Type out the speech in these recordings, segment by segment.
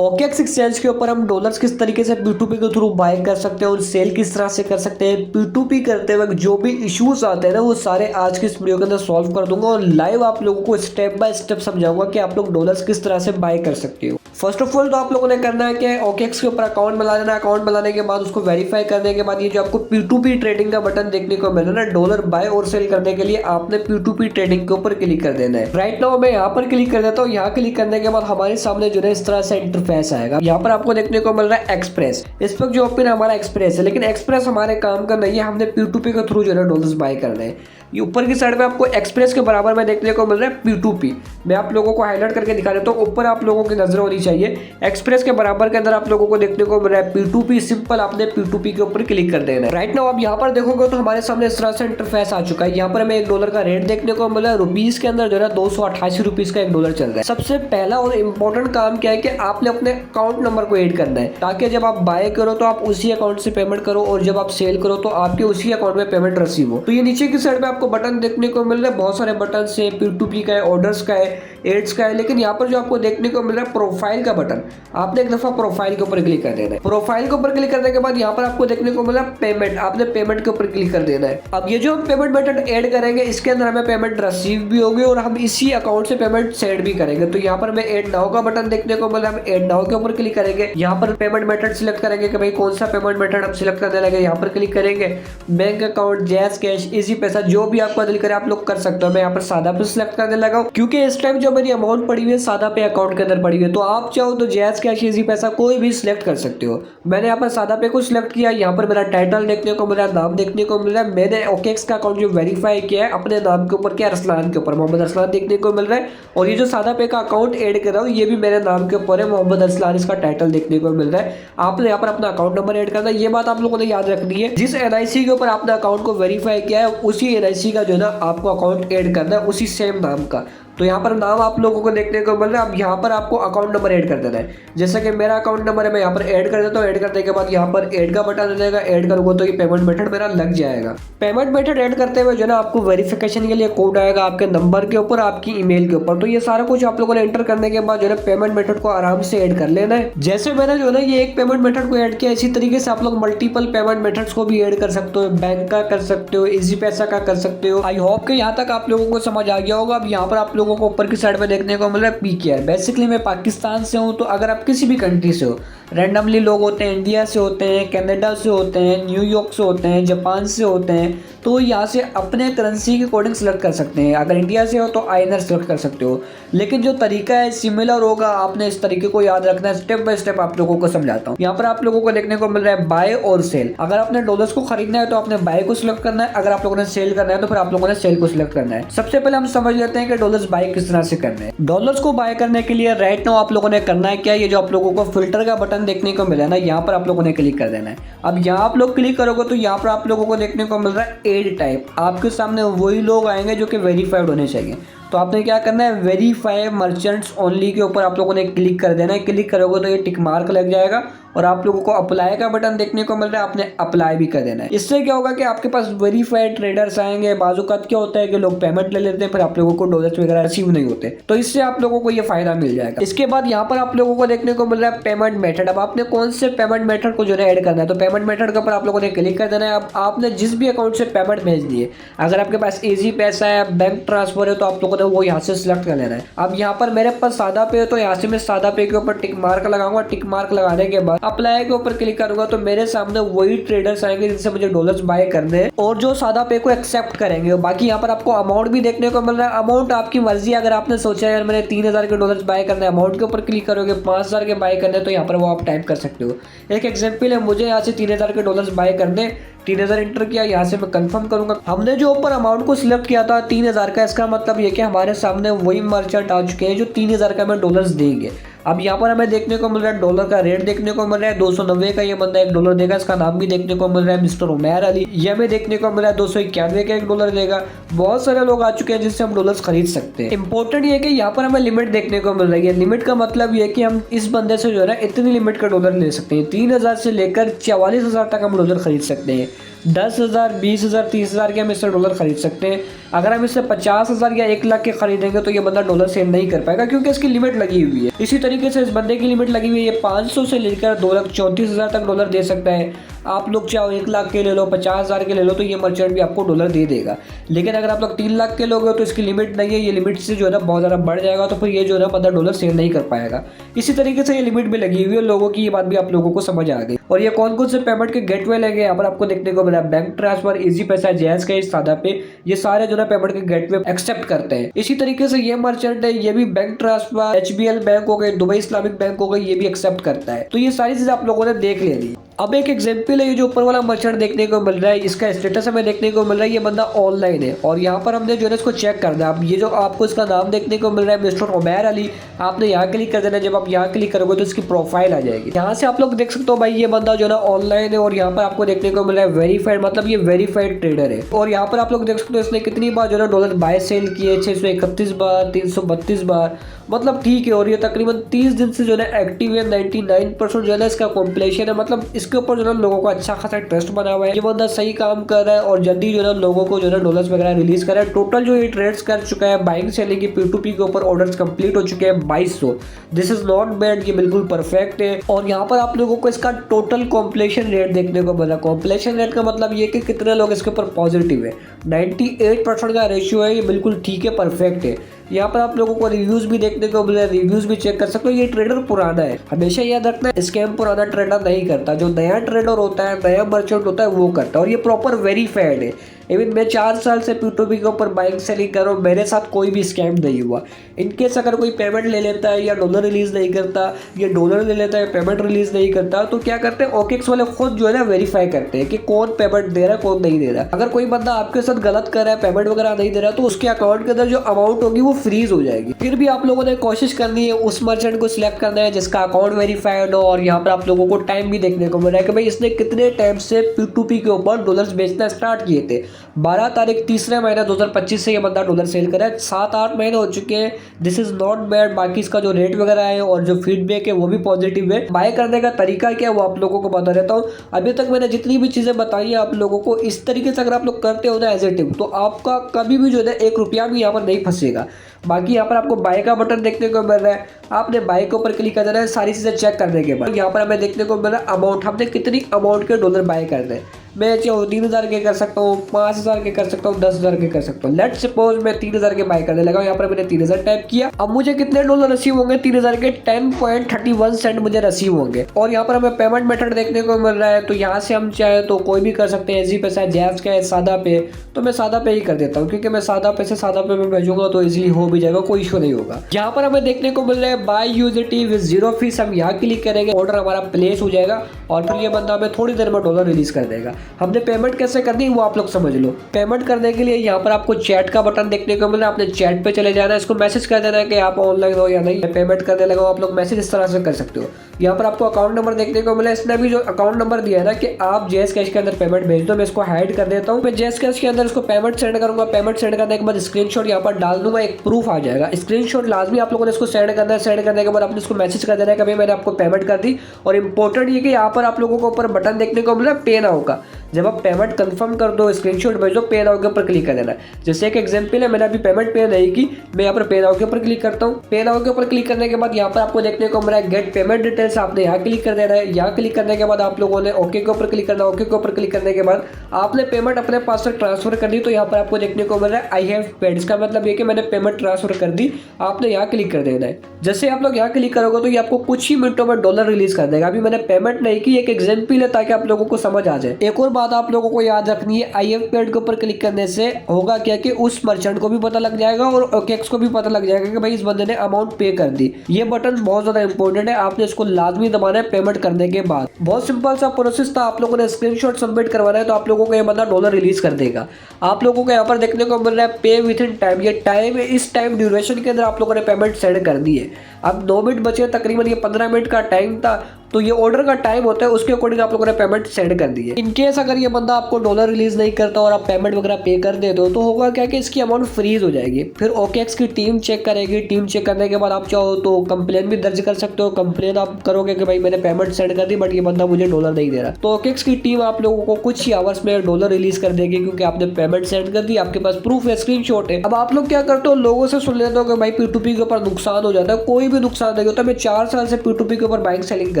OKX exchange के ऊपर हम डॉलर्स किस तरीके से P2P के थ्रू बाय कर सकते हैं और सेल किस तरह से कर सकते हैं, P2P करते वक्त जो भी इश्यूज आते हैं ना वो सारे आज की इस वीडियो के अंदर सॉल्व कर दूंगा और लाइव आप लोगों को स्टेप बाय स्टेप समझाऊंगा कि आप लोग डॉलर्स किस तरह से बाय कर सकते हो। फर्स्ट ऑफ ऑल तो आप लोगों ने करना है कि OKX के ऊपर अकाउंट बना लेना। अकाउंट बनाने के बाद उसको वेरीफाई करने के बाद ये जो आपको P2P ट्रेडिंग का बटन देखने को मिल रहा है ना, डॉलर बाय और सेल करने के लिए आपने P2P ट्रेडिंग के ऊपर क्लिक कर देना है। राइट नाउ मैं यहाँ पर क्लिक कर देता हूँ। यहाँ क्लिक करने के बाद हमारे सामने जो है इस तरह से इंटरफेस आएगा। यहाँ पर आपको देखने को मिल रहा है एक्सप्रेस। इस वक्त जो ओपन हमारा एक्सप्रेस है, लेकिन एक्सप्रेस हमारे काम का नहीं है, हमने P2P के थ्रू जो है डॉलर्स बाय करना है। ये ऊपर की साइड पे आपको एक्सप्रेस के बराबर में देखने को मिल रहा है P2P। मैं आप लोगों को हाईलाइट करके दिखा देता हूँ, ऊपर आप लोगों की नजर होनी चाहिए। एक्सप्रेस के बराबर के अंदर आप लोगों को देखने को मिल रहा है P2P। सिंपल आपने P2P के ऊपर क्लिक कर देना है। राइट नाउ आप यहाँ पर देखोगे तो हमारे सामने इस तरह से इंटरफेस आ चुका है। यहाँ पर हमें $1 का रेट देखने को मिला है। रुपीज के अंदर जो है 288 रुपीज का $1 चल रहा है। सबसे पहला और इम्पोर्टेंट काम क्या है कि आपने अपने अकाउंट नंबर को ऐड करना है, ताकि जब आप बाय करो तो आप उसी अकाउंट से पेमेंट करो और जब आप सेल करो तो आपके उसी अकाउंट में पेमेंट रिसीव हो। तो ये नीचे की साइड पे आपको बटन देखने को मिल रहा है, बहुत सारे बटन है, P2P का है, ऑर्डर्स का है, एड्स का है, लेकिन यहाँ पर जो आपको देखने को मिल रहा है प्रोफाइल का बटन, आपने एक दफा प्रोफाइल के ऊपर क्लिक कर देना है। प्रोफाइल के ऊपर क्लिक करने के बाद यहाँ पर आपको देखने को मिल रहा है पेमेंट, आपने पेमेंट के ऊपर क्लिक कर देना है। अब ये जो हम पेमेंट मेथड ऐड करेंगे इसके अंदर हमें पेमेंट रिसीव भी होगी और हम इसी अकाउंट से पेमेंट सेंड भी करेंगे। तो यहाँ पर हमें ऐड नाउ का बटन देखने को मिल रहा है, हम ऐड नाउ के ऊपर क्लिक करेंगे। यहाँ पर पेमेंट मेथड सिलेक्ट करेंगे कि भाई कौन सा पेमेंट मेथड हम सिलेक्ट करने लगे। यहाँ पर क्लिक करेंगे, bank account, jazz cash, easy पैसा, जो भी आपका दिल करे आप लोग कर सकते हो। मैं यहाँ पर सादा पे सिलेक्ट करने लगा हूँ क्योंकि इस टाइम जो मेरी अमाउंट पड़ी हुई है सादा पे अकाउंट के अंदर पड़ी हुई है। तो आप चाहो तो जैज कैश, इजी पैसा कोई भी सिलेक्ट कर सकते हो। मैंने यहाँ पर सादा पे को सिलेक्ट किया। यहाँ पर मेरा टाइटल देखने को मिल रहा है, नाम देखने को मिल रहा है। मैंने OKX का अकाउंट जो वेरीफाई किया है अपने नाम के ऊपर, क्या अरसलान के ऊपर, मोहम्मद अरसलान देखने को मिल रहा है। और ये जो सादा पे का अकाउंट ऐड कर रहा हूँ ये भी मेरे नाम के ऊपर है, मोहम्मद अरसलान इसका टाइटल देखने को मिल रहा है। आपने यहाँ पर अपना अकाउंट नंबर ऐड करना है। ये बात आप लोगों ने याद रखनी है, जिस NIC के ऊपर आपने अकाउंट को वेरीफाई किया है उसी NIC का जो है ना आपको अकाउंट ऐड करना है, उसी सेम नाम का। तो यहाँ पर नाम आप लोगों को देखने को मिल रहा है। अब यहाँ पर आपको अकाउंट नंबर ऐड कर देना है। जैसे कि मेरा अकाउंट नंबर है, मैं यहाँ पर ऐड कर देता हूँ। ऐड करने के बाद यहाँ पर ऐड का बटन रहेगा, ऐड करूँगा तो ये पेमेंट मेथड मेरा लग जाएगा। पेमेंट मेथड ऐड करते हुए जो ना आपको वेरिफिकेशन के लिए कोड आएगा आपके नंबर के ऊपर, आपकी ईमेल के ऊपर। तो ये सारा कुछ आप लोगों ने एंटर करने के बाद जो है पेमेंट मेथड को आराम से ऐड कर लेना है। जैसे मैंने जो है ना ये एक पेमेंट मेथड को ऐड किया, इसी तरीके से आप लोग मल्टीपल पेमेंट मेथड्स को भी ऐड कर सकते हो। बैंक का कर सकते हो, इजी पैसा का कर सकते हो। आई होप कि यहाँ तक आप लोगों को समझ आ गया होगा। अब यहाँ पर आप लोगों को ऊपर की साइड में देखने को मिल रहा है PKR। बेसिकली मैं पाकिस्तान से हूँ, तो अगर आप किसी भी कंट्री से हो, रैंडमली लोग होते हैं, इंडिया से होते हैं, कनाडा से होते हैं, न्यूयॉर्क से होते हैं, जापान से होते हैं, तो यहाँ से अपने करेंसी के अकॉर्डिंग सेलेक्ट कर सकते हैं। अगर इंडिया से हो तो INR सेलेक्ट कर सकते हो, लेकिन जो तरीका है सिमिलर होगा। आपने इस तरीके को याद रखना है। स्टेप बाय स्टेप आप लोगों को समझाता हूँ। यहाँ पर आप लोगों को देखने को मिल रहा है बाय और सेल। अगर आपने डॉलर्स को खरीदना है तो आपने बाय को सिलेक्ट करना है, अगर आप लोगों ने सेल करना है तो फिर आप लोगों ने सेल को सिलेक्ट करना है। सबसे पहले हम समझ लेते हैं कि डॉलर्स बाय किस तरह से करने हैं। डॉलर्स को बाय करने के लिए राइट नाउ आप लोगों ने करना है क्या, ये जो आप लोगों को फिल्टर का बटन देखने को मिला है ना, यहाँ पर आप लोगों ने क्लिक कर देना है। अब यहाँ आप लोग क्लिक करोगे तो यहाँ पर आप लोगों को देखने को मिल रहा है एड टाइप। आपके सामने वही लोग आएंगे जो कि वेरीफाइड होने चाहिए। तो आपने क्या करना है, वेरीफाई मर्चेंट्स ओनली के ऊपर आप लोगों ने क्लिक कर देना है। क्लिक करोगे तो ये टिक मार्क लग जाएगा और आप लोगों को अप्लाई का बटन देखने को मिल रहा है, आपने अप्लाई भी कर देना है। इससे क्या होगा कि आपके पास वेरीफाइड ट्रेडर्स आएंगे। बाजूकात क्या होता है कि लोग पेमेंट ले लेते हैं, फिर आप लोगों को डॉलर्स वगैरह रिसीव नहीं होते, तो इससे आप लोगों को ये फायदा मिल जाएगा। इसके बाद यहाँ पर आप लोगों को देखने को मिल रहा है पेमेंट मेथड। अब आपने कौन से पेमेंट मेथड को जो है ऐड करना है, तो पेमेंट मेथड के ऊपर आप लोगों ने क्लिक कर देना है। अब आपने जिस भी अकाउंट से पेमेंट भेजनी है, अगर आपके पास इजी पैसा है, बैंक ट्रांसफर है, तो आप लोगों ने वो यहाँ से सिलेक्ट कर लेना है। अब यहाँ पर मेरे पास सादा पे है, तो यहाँ से मैं सादा पे के ऊपर टिक मार्क लगाऊंगा। टिक मार्क लगाने के बाद अप्लाई के ऊपर क्लिक करूंगा तो मेरे सामने वही ट्रेडर्स आएंगे जिनसे मुझे डॉलर्स बाय करने हैं और जो सादा पे को एक्सेप्ट करेंगे। बाकी यहाँ पर आपको अमाउंट भी देखने को मिल रहा है। अमाउंट आपकी मर्जी, अगर आपने सोचा है यार मैंने 3000 के डॉलर्स बाय करने, अमाउंट के ऊपर क्लिक करोगे 5000 के बाय करने, तो यहाँ पर वो आप टाइप कर सकते हो। एक एग्जाम्पल है, मुझे यहाँ से 3000 के डॉलर्स बाय करने, 3000 इंटर किया, यहाँ से मैं कंफर्म करूंगा। हमने जो ऊपर अमाउंट को सिलेक्ट किया था 3000 का, इसका मतलब ये कि हमारे सामने वही मर्चेंट आ चुके हैं जो 3000 का हमें डॉलर्स देंगे। अब यहाँ पर हमें देखने को मिल रहा है डॉलर का रेट देखने को मिल रहा है 290 का। ये बंदा $1 देगा, इसका नाम भी देखने को मिल रहा है मिस्टर उमैर अली। ये हमें देखने को मिल रहा है 291 का $1 देगा। बहुत सारे लोग आ चुके हैं जिससे हम डॉलर्स खरीद सकते हैं। इंपॉर्टेंट ये है कि यहाँ पर हमें लिमिट देखने को मिल रही है। लिमिट का मतलब ये है कि हम इस बंदे से जो है ना इतनी लिमिट का डॉलर ले सकते हैं। 3000 से लेकर 44,000 तक हम डॉलर खरीद सकते हैं। 10,000, 20,000, 30,000 के हम इससे डॉलर खरीद सकते हैं। अगर हम इससे 50,000 या 1 लाख के खरीदेंगे तो ये बंदा डॉलर सेल नहीं कर पाएगा, क्योंकि इसकी लिमिट लगी हुई है। इसी तरीके से इस बंदे की लिमिट लगी हुई है, ये 500 से लेकर 2,34,000 तक डॉलर दे सकता है। आप लोग चाहो 1 लाख के ले लो, 50,000 के ले लो, तो ये मर्चेंट भी आपको डॉलर दे देगा। लेकिन अगर आप लोग 3 लाख के लोगे तो इसकी लिमिट नहीं है, ये लिमिट से जो है ना बहुत ज़्यादा बढ़ जाएगा, तो फिर ये जो है ना बंदा डॉलर सेल नहीं कर पाएगा। इसी तरीके से ये लिमिट भी लगी हुई है लोगों की, ये बात भी आप लोगों को समझ आ गई। और ये कौन कौन से पेमेंट के गेटवे लगे यहाँ पर आपको देखने को मिला, बैंक ट्रांसफर, इजी पैसा, जैज़ कैश, सादा पे, ये सारे जो है पेमेंट के गेटवे एक्सेप्ट करते हैं। इसी तरीके से ये मर्चेंट है, ये भी बैंक ट्रांसफर, HBL बैंक हो गई, दुबई इस्लामिक बैंक हो गई, ये भी एक्सेप्ट करता है। तो ये सारी चीजें आप लोगों ने देख लेनी। अब एक एग्जांपल है, ये जो ऊपर वाला मर्चेंट देखने को मिल रहा है, इसका स्टेटस हमें देखने को मिल रहा है, ये बंदा ऑनलाइन है। और यहाँ पर हमने जो है इसको चेक करना है। अब ये जो आपको इसका नाम देखने को मिल रहा है मिस्टर उमैर अली, आपने यहाँ क्लिक कर देना है। जब आप यहाँ क्लिक करोगे तो इसकी प्रोफाइल आ जाएगी। यहाँ से आप लोग देख सकते हो भाई ये बंदा जो है ना ऑनलाइन है, और यहाँ पर आपको देखने को मिल रहा है वेरीफाइड, मतलब ये वेरीफाइड ट्रेडर है। और यहाँ पर आप लोग देख सकते हो इसने कितनी बार जो है डॉलर बाय सेल किए, 631 बार, 332 बार, मतलब ठीक है। और ये तकरीबन 30 दिन से जो है एक्टिव है, 99% जो है इसका कॉम्प्लेशन है, मतलब इसके ऊपर जो है लोगों को अच्छा खासा ट्रस्ट बना हुआ है। ये बंदा सही काम कर रहा है और जल्दी जो है लोगों को जो है डॉलर्स वगैरह रिलीज कर रहा है। टोटल जो ये ट्रेड्स कर चुका है बाइंग सेलिंग की P2P के ऊपर ऑर्डर्स कंप्लीट हो चुके हैं 2200। दिस इज नॉट बैड, ये बिल्कुल परफेक्ट है। और यहाँ पर आप लोगों को इसका टोटल कॉम्प्लेशन रेट देखने को मिला। कॉम्प्लेशन रेट का मतलब ये कि कितने लोग इसके ऊपर पॉजिटिव है। 98% का रेशियो है, ये बिल्कुल ठीक है, परफेक्ट है। यहाँ पर आप लोगों को रिव्यूज भी देखने को मिले, रिव्यूज भी चेक कर सकते हो। ये ट्रेडर पुराना है, हमेशा याद रखना, स्कैम पुराना ट्रेडर नहीं करता। जो नया ट्रेडर होता है, नया मर्चेंट होता है, वो करता है। और ये प्रॉपर वेरीफाइड है। इवन मैं 4 साल से P2P के ऊपर बाइंग सेलिंग कर रहा हूँ, मेरे साथ कोई भी स्कैम नहीं हुआ। इनकेस अगर कोई पेमेंट ले लेता है या डॉलर रिलीज नहीं करता, या डॉलर ले लेता है पेमेंट रिलीज नहीं करता, तो क्या करते हैं OKX वाले खुद जो है ना वेरीफाई करते हैं कि कौन पेमेंट दे रहा है, कौन नहीं दे रहा है। अगर कोई बंदा आपके साथ गलत कर रहा है, पेमेंट वगैरह नहीं दे रहा है, तो उसके अकाउंट के अंदर जो अमाउंट होगी वो फ्रीज हो जाएगी। फिर भी आप लोगों ने कोशिश करनी है, उस मर्चेंट को सिलेक्ट करना है जिसका अकाउंट वेरीफाइड हो। और यहाँ पर आप लोगों को टाइम भी देखने को मिल रहा है कि भाई इसने कितने टाइम से P2P के ऊपर डॉलर्स बेचना स्टार्ट किए थे। 12 तारीख 3 महीना 2025 से ये बंदा डॉलर सेल कर रहा है। 7-8 महीने हो चुके हैं। This is not bad. बाकी इसका जो रेट वगैरह है और जो फीडबैक है वो भी पॉजिटिव है। बाय करने का तरीका क्या है वो आप लोगों को बता देता हूँ। अभी तक मैंने जितनी भी चीज़ें बताई है आप लोगों को, इस तरीके से अगर आप लोग करते हो ना एज ए टिप, तो आपका कभी भी जो है 1 रुपया भी यहाँ पर नहीं फंसेगा। बाकी यहाँ पर आपको बाय का बटन देखने को मिल रहा है, आपने बाय के ऊपर क्लिक कर देना है। सारी चीज़ें चेक करने के बाद यहाँ पर हमें देखने को मिल रहा है अमाउंट, हमने कितनी अमाउंट के डॉलर बाय करने हैं। मैं चाहे 3,000 के कर सकता हूँ, 5,000 के कर सकता हूँ, 10,000 के कर सकता हूँ। लेट सपोज मैं 3,000 के बाय करने लगा, यहाँ पर मैंने 3,000 टाइप किया। अब मुझे कितने डॉलर रिसीव होंगे? 3,000 के 10.31 सेंट मुझे रिसीव होंगे। और यहाँ पर हमें पेमेंट मेथड देखने को मिल रहा है, तो यहाँ से हम चाहे तो कोई भी कर सकते हैं। इजी पैसा, जैज़ कैश, सादा पे, तो मैं सादा पे ही कर देता हूँ, क्योंकि मैं सादा पे से सादा पे में भेजूंगा तो इजीली हो भी जाएगा, कोई इशू नहीं होगा। यहाँ पर हमें देखने को मिल रहा है बाय USDT विद 0 फीस। हम यहाँ क्लिक करेंगे, ऑर्डर हमारा प्लेस हो जाएगा और फिर ये बंदा हमें थोड़ी देर में डॉलर रिलीज कर देगा। हमने पेमेंट कैसे करनी है वो आप लोग समझ लो। पेमेंट करने के लिए यहाँ पर आपको चैट का बटन देखने को मिल रहा है, आपने चैट पे चले जाना है, इसको मैसेज कर देना है कि आप ऑनलाइन हो या नहीं। पेमेंट करने लगा आप लोग मैसेज इस तरह से कर सकते हो। यहाँ पर आपको अकाउंट नंबर देखने को मिला, इसने भी जो अकाउंट नंबर दिया है ना कि आप जैज़ कैश के अंदर पेमेंट भेज दो, मैं इसको हाइड कर देता हूँ। मैं जैज़ कैश के अंदर इसको पेमेंट सेंड करूंगा। पेमेंट सेंड करने के बाद स्क्रीनशॉट यहाँ पर डाल दूंगा, एक प्रूफ आ जाएगा। स्क्रीनशॉट लाजमी आप लोगों ने इसको सेंड करना है। सेंड करने के बाद आपने इसको मैसेज कर देना है कि भाई मैंने आपको पेमेंट कर दी। और इंपॉर्टेंट ये कि यहाँ पर आप लोगों को ऊपर बटन देखने को मिला पे नाउ का, जब आप पेमेंट कंफर्म कर दो, स्क्रीनशॉट भेज दो, पे नाउ के ऊपर क्लिक कर देना है। जैसे एक एग्जांपल है, मैंने अभी पेमेंट पे नहीं की, मैं यहाँ पर पे नाउ के ऊपर क्लिक करता हूँ। पे नाउ के ऊपर क्लिक करने के बाद यहाँ पर आपको देखने को मिला है गेट पेमेंट डिटेल्स, आपने यहाँ क्लिक कर देना है। यहाँ क्लिक करने के बाद आप लोगों ने ओके के ऊपर क्लिक करना है। ओके के ऊपर क्लिक करने के बाद आपने पेमेंट अपने पास से ट्रांसफर कर दी, तो यहाँ पर आपको देखने को मिल रहा है आई हैव पेड। इसका मतलब ये कि मैंने पेमेंट ट्रांसफर कर दी, आपने यहाँ क्लिक कर देना है। जैसे आप लोग यहाँ क्लिक करोगे तो ये आपको कुछ ही मिनटों में डॉलर रिलीज कर देगा। अभी मैंने पेमेंट नहीं की, एक एग्जांपल है ताकि आप लोगों को समझ आ जाए। एक और बात आप लोगों को याद रखनी है, आई हैव पेड के ऊपर क्लिक करने से होगा क्या कि उस मर्चेंट को भी पता लग जाएगा और OKX को भी पता लग जाएगा कि भाई इस बंदे ने अमाउंट पे कर दी। ये बटन बहुत ज्यादा इंपॉर्टेंट है, आपने इसको लाजमी दबाना है पेमेंट करने के बाद। बहुत सिंपल सा प्रोसेस था, आप लोगों ने स्क्रीनशॉट सबमिट करवाना है तो आप लोगों को ये बंदा डॉलर रिलीज कर देगा। आप लोगों को यहाँ पर देखने को मिल रहा है पे विद इन टाइम। ये टाइम है, इस टाइम ड्यूरेशन के अंदर आप लोगों ने पेमेंट सेंड कर दी है। अब 9 मिनट बचे तकरीबन, ये 15 मिनट का टाइम था। तो ये ऑर्डर का टाइम होता है, उसके अकॉर्डिंग आप लोगों ने पेमेंट सेंड कर दी है। इनकेस अगर ये बंदा आपको डॉलर रिलीज नहीं करता और आप पेमेंट वगैरह पे कर देते हो तो होगा क्या कि इसकी अमाउंट फ्रीज हो जाएगी। फिर OKX की टीम चेक करेगी। टीम चेक करने के बाद आप चाहो तो कंप्लेन भी दर्ज कर सकते हो। कंप्लेन आप करोगे कि भाई मैंने पेमेंट सेंड कर दी बट ये बंदा मुझे डॉलर नहीं दे रहा, तो OKX की टीम आप लोगों को कुछ ही आवर्स में डॉलर रिलीज कर देगी क्योंकि आपने पेमेंट सेंड कर दी, आपके पास प्रूफ है, स्क्रीनशॉट है। अब आप लोग क्या करते हो, लोगों से सुन लेते हो कि भाई P2P के ऊपर नुकसान हो जाता है। कोई भी नुकसान नहीं होता। मैं 4 साल से P2P के ऊपर बाइंग सेलिंग कर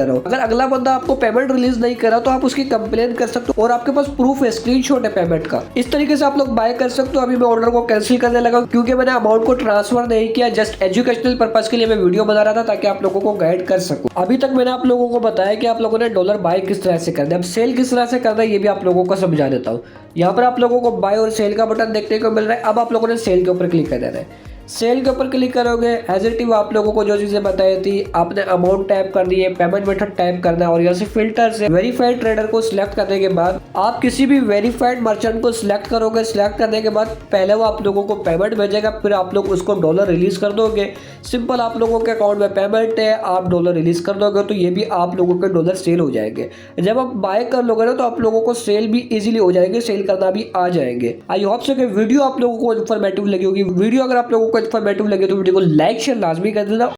रहा हूँ। अगर अगला बंदा आपको पेमेंट रिलीज नहीं करा तो आप उसकी कंप्लेन कर सकते हो और आपके पास प्रूफ है, स्क्रीनशॉट है पेमेंट का। इस तरीके से आप लोग बाय कर सकते हो। अभी मैं ऑर्डर को कैंसिल करने लगा क्योंकि मैंने अमाउंट को ट्रांसफर नहीं किया। जस्ट एजुकेशनल पर्पज के लिए मैं वीडियो बना रहा था ताकि आप लोगों को गाइड कर सकूं। अभी तक मैंने आप लोगों को बताया कि आप लोगों ने डॉलर बाय किस तरह से करना है। अब सेल किस तरह से करना है ये भी आप लोगों को समझा देता हूँ। यहाँ पर आप लोगों को बाय और सेल का बटन देखने को मिल रहा है। अब आप लोगों ने सेल के ऊपर क्लिक कर देना है। सेल के ऊपर क्लिक करोगे, एज इट इज आप लोगों को जो चीजें बताई थी, आपने अमाउंट टाइप करनी है, पेमेंट मेथड टाइप करना है और यहाँ से फिल्टर से वेरीफाइड ट्रेडर को सिलेक्ट करने के बाद आप किसी भी वेरीफाइड मर्चेंट को सिलेक्ट करोगे। सिलेक्ट करने के बाद पहले वो आप लोगों को पेमेंट भेजेगा, फिर आप लोग उसको डॉलर रिलीज कर दोगे। सिंपल, आप लोगों के अकाउंट में पेमेंट है, आप डॉलर रिलीज कर दोगे तो ये भी आप लोगों के डॉलर सेल हो जाएंगे। जब आप बाय कर लोगे ना तो आप लोगों को सेल भी इजीली हो जाएंगे, सेल करना भी आ जाएंगे। आई होप सो कि वीडियो आप लोगों को इन्फॉर्मेटिव लगी होगी। वीडियो अगर आप लोगों को इन्फॉर्मेटिव लगे तो वीडियो को लाइक शेयर लाजमी कर देना।